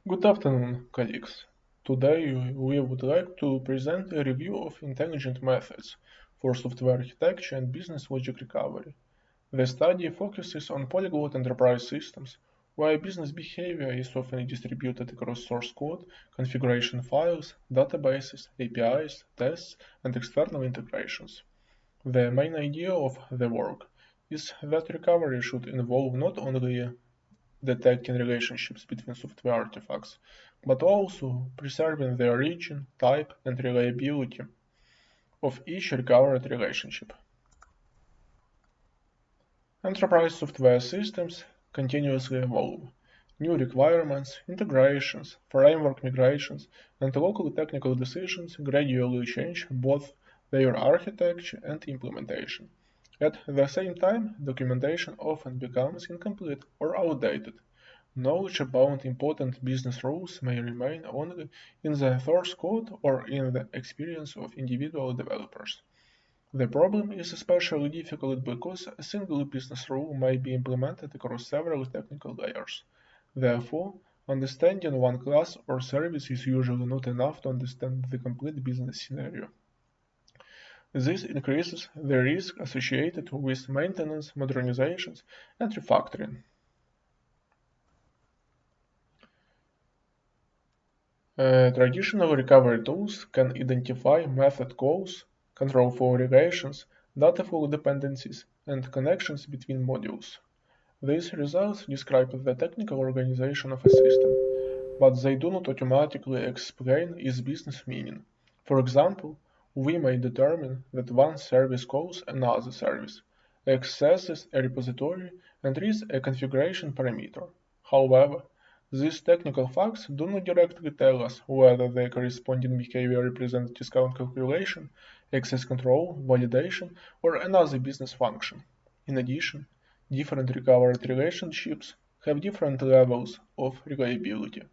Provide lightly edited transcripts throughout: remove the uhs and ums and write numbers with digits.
Good afternoon, colleagues. Today we would like to present a review of intelligent methods for software architecture and business logic recovery. The study focuses on polyglot enterprise systems, where business behavior is often distributed across source code, configuration files, databases, APIs, tests, and external integrations. The main idea of the work is that recovery should involve not only detecting relationships between software artifacts, but also preserving the origin, type, and reliability of each recovered relationship. Enterprise software systems continuously evolve. New requirements, integrations, framework migrations, and local technical decisions gradually change both their architecture and implementation. At the same time, documentation often becomes incomplete or outdated. Knowledge about important business rules may remain only in the source code or in the experience of individual developers. The problem is especially difficult because a single business rule may be implemented across several technical layers. Therefore, understanding one class or service is usually not enough to understand the complete business scenario. This increases the risk associated with maintenance, modernizations, and refactoring. Traditional recovery tools can identify method calls, control flow relations, data flow dependencies, and connections between modules. These results describe the technical organization of a system, but they do not automatically explain its business meaning. For example, we may determine that one service calls another service, accesses a repository, and reads a configuration parameter. However, these technical facts do not directly tell us whether the corresponding behavior represents discount calculation, access control, validation, or another business function. In addition, different recovered relationships have different levels of reliability.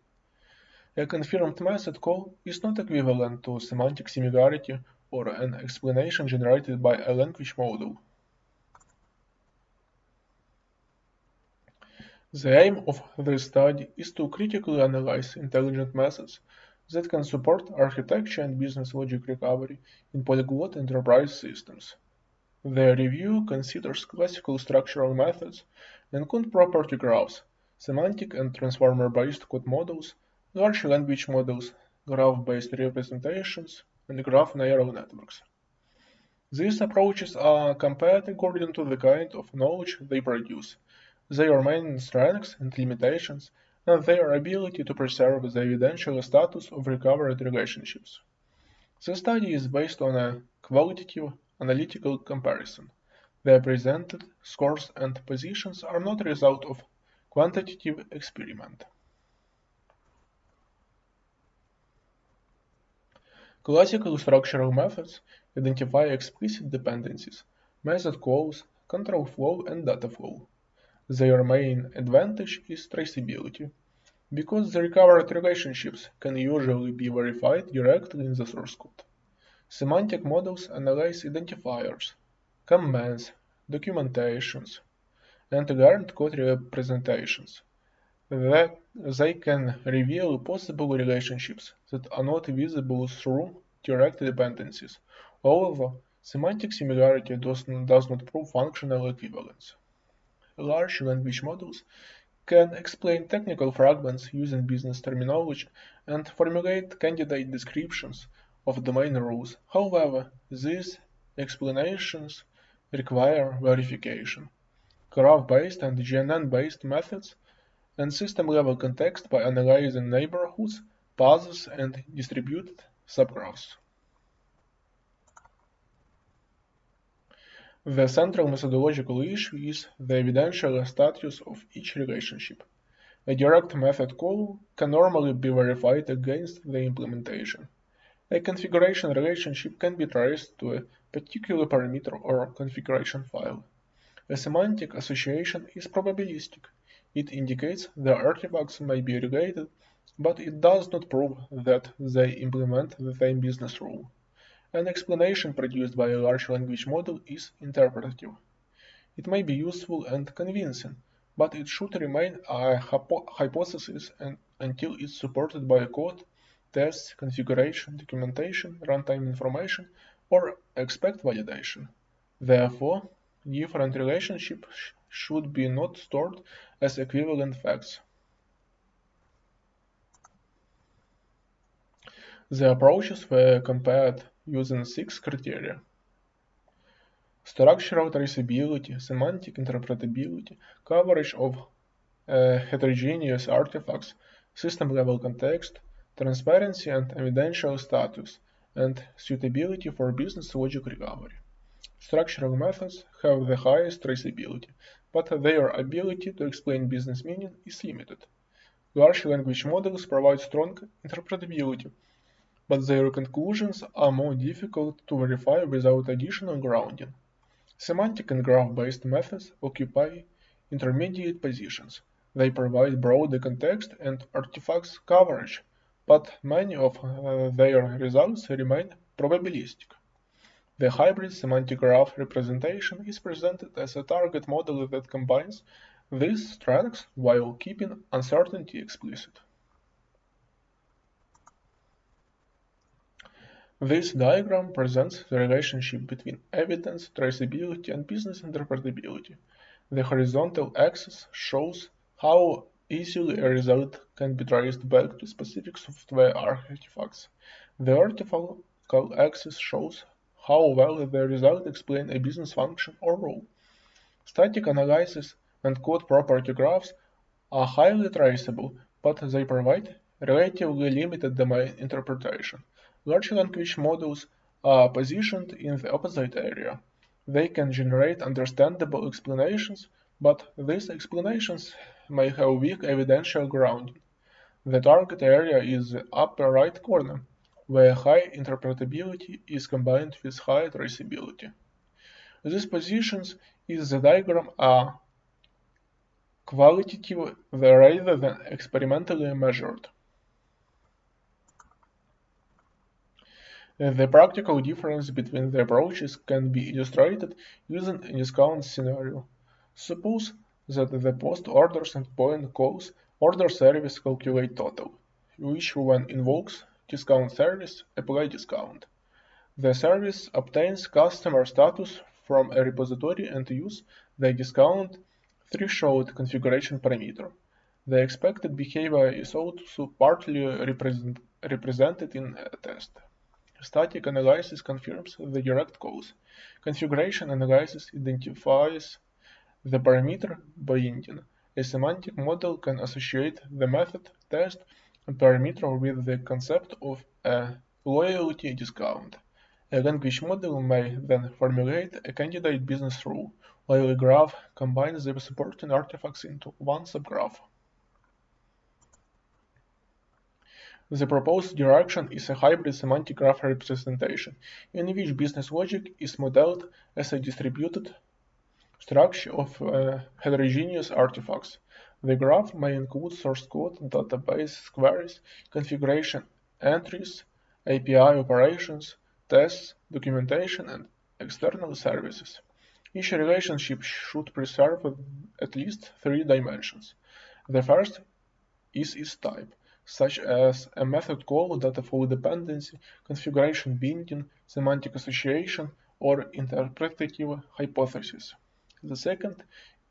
A confirmed method call is not equivalent to semantic similarity or an explanation generated by a language model. The aim of this study is to critically analyze intelligent methods that can support architecture and business logic recovery in polyglot enterprise systems. The review considers classical structural methods, include property graphs, semantic and transformer-based code models, large language models, graph-based representations, and graph neural networks. These approaches are compared according to the kind of knowledge they produce, their main strengths and limitations, and their ability to preserve the evidential status of recovered relationships. The study is based on a qualitative analytical comparison. The presented scores and positions are not a result of quantitative experiment. Classical structural methods identify explicit dependencies, method calls, control flow, and data flow. Their main advantage is traceability, because the recovered relationships can usually be verified directly in the source code. Semantic models analyze identifiers, commands, documentations, and learned code representations. That they can reveal possible relationships that are not visible through direct dependencies. However, semantic similarity does not prove functional equivalence. Large language models can explain technical fragments using business terminology and formulate candidate descriptions of domain rules. However, these explanations require verification. Graph-based and GNN-based methods and system-level context by analyzing neighborhoods, paths, and distributed subgraphs. The central methodological issue is the evidential status of each relationship. A direct method call can normally be verified against the implementation. A configuration relationship can be traced to a particular parameter or configuration file. A semantic association is probabilistic. It indicates the artifacts may be related, but it does not prove that they implement the same business rule. An explanation produced by a large language model is interpretative. It may be useful and convincing, but it should remain a hypothesis and until it's supported by code, tests, configuration, documentation, runtime information, or expect validation. Therefore, different relationships should be not stored as equivalent facts. The approaches were compared using 6 criteria: structural traceability, semantic interpretability, coverage of heterogeneous artifacts, system-level context, transparency and evidential status, and suitability for business logic recovery. Structural methods have the highest traceability, but their ability to explain business meaning is limited. Large language models provide strong interpretability, but their conclusions are more difficult to verify without additional grounding. Semantic and graph-based methods occupy intermediate positions. They provide broader context and artifacts coverage, but many of their results remain probabilistic. The hybrid semantic graph representation is presented as a target model that combines these strengths while keeping uncertainty explicit. This diagram presents the relationship between evidence, traceability, and business interpretability. The horizontal axis shows how easily a result can be traced back to specific software artifacts. The vertical axis shows how well the result explains a business function or rule. Static analysis and code property graphs are highly traceable, but they provide relatively limited domain interpretation. Large language models are positioned in the opposite area. They can generate understandable explanations, but these explanations may have weak evidential grounding. The target area is the upper right corner, where high interpretability is combined with high traceability. These positions in the diagram are qualitative rather than experimentally measured. The practical difference between the approaches can be illustrated using a discount scenario. Suppose that the post orders and point calls order service calculate total, which when invokes discount service apply discount. The service obtains customer status from a repository and uses the discount threshold configuration parameter. The expected behavior is also partly represented in a test. Static analysis confirms the direct cause. Configuration analysis identifies the parameter binding. A semantic model can associate the method, test, and parameter with the concept of a loyalty discount. A language model may then formulate a candidate business rule, while a graph combines the supporting artifacts into one subgraph. The proposed direction is a hybrid semantic graph representation, in which business logic is modeled as a distributed structure of heterogeneous artifacts. The graph may include source code, database queries, configuration entries, API operations, tests, documentation, and external services. Each relationship should preserve at least 3 dimensions. The first is its type, such as a method call, dataflow dependency, configuration binding, semantic association, or interpretative hypothesis. The second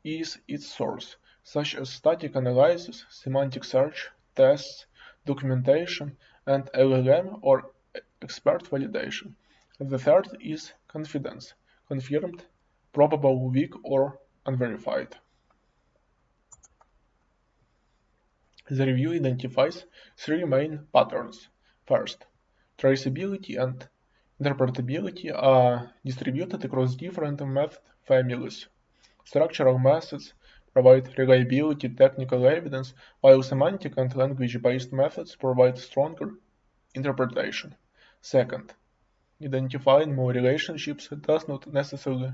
is its source, such as static analysis, semantic search, tests, documentation, and LLM or expert validation. The third is confidence, confirmed, probable, weak, or unverified. The review identifies 3 main patterns. First, traceability and interpretability are distributed across different method families. Structural methods provide reliability, technical evidence, while semantic and language-based methods provide stronger interpretation. Second, identifying more relationships does not necessarily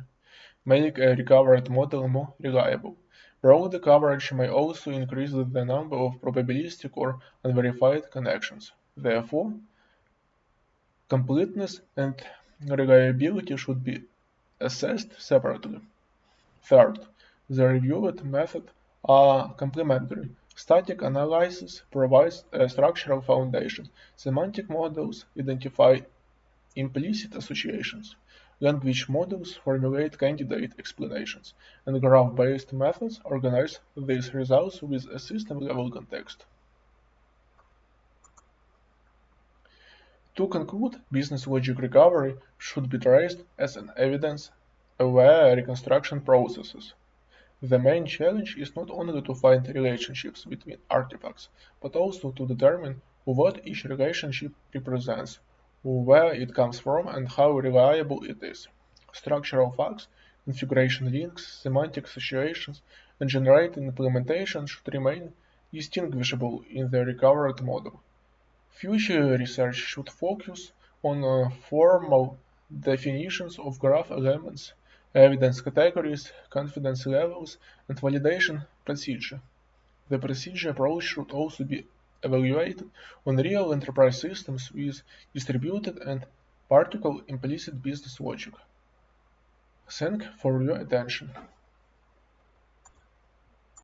make a recovered model more reliable. Broader coverage may also increase the number of probabilistic or unverified connections. Therefore, completeness and reliability should be assessed separately. Third, the reviewed methods are complementary. Static analysis provides a structural foundation. Semantic models identify implicit associations. Language models formulate candidate explanations, and graph-based methods organize these results with a system-level context. To conclude, business logic recovery should be traced as an evidence-aware reconstruction processes. The main challenge is not only to find relationships between artifacts, but also to determine what each relationship represents, where it comes from, and how reliable it is. Structural facts, configuration links, semantic associations, and generated implementation should remain distinguishable in the recovered model. Future research should focus on formal definitions of graph elements, evidence categories, confidence levels, and validation procedure. The procedure approach should also be evaluated on real enterprise systems with distributed and particle implicit business logic. Thank for your attention.